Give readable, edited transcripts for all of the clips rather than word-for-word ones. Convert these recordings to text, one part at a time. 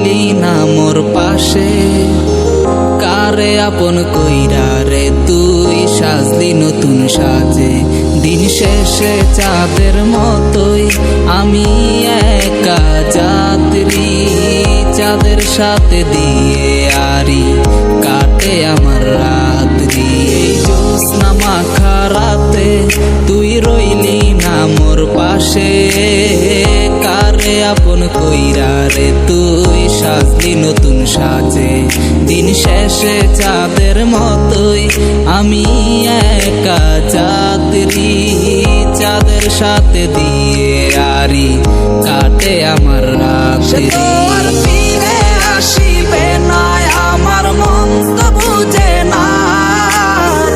রইলি না মোর পাশে, কারে আপন কইরা রে তুই সাজলি নতুন সাজে। দিন শেষে চাঁদের মতোই আমি একা যাত্রী, চাঁদের সাথে দিয়ে আরি কাটে আমার রাত্রি। এই জ্যোৎস্না মাখা রাতে তুই রইলি না মোর পাশে, কারে আপন কইরা রে তুই সাজলি নতুন সাজে। দিন শেষে চাঁদের মতোই আমি একা যাত্রী, চাঁদের সাথে দিয়ে আরি কাটে আমার রাত্রি। ফিরে আসিবে না আমার মন তো বুঝে না,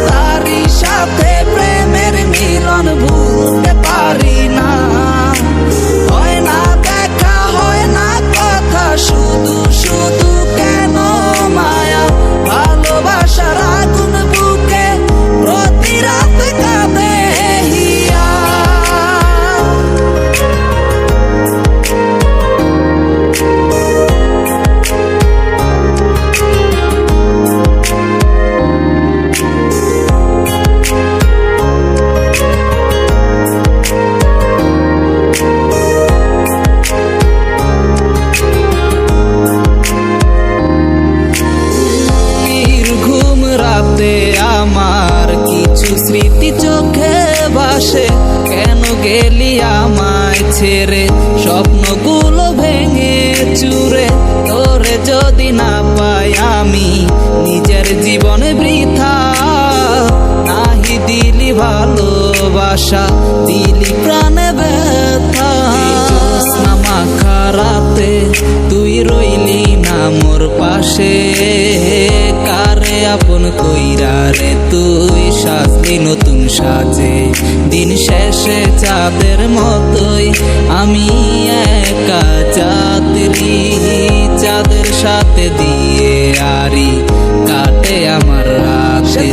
তারি সাথে প্রেমের মিলন ভুলতে পারি না। হয় না দেখা হয় না কথা, শুধু শুধু কেন মায়া, ভালোবাসার আগুন বুকে প্রতি রাত কাঁদে হিয়া। আমার কিছু স্মৃতি চোখে ভাসে, কেন গেলি আমায় ছেড়ে, স্বপ্নগুলো ভেঙে চুরে। তোরে যদি না পাই আমি নিজের জীবনে বৃথা, নাহি দিলি ভালোবাসা দিলি প্রাণে ব্যথা। জ্যোৎস্না মাখা রাতে তুই রইলি না মোর পাশে, কারে আপন কইরা রে তুই সাজলি নতুন সাজে। দিন শেষে চাঁদের মতোই আমি একা যাত্রী, চাঁদের সাথে দিয়ে আরি কাটে আমার রাত্রি।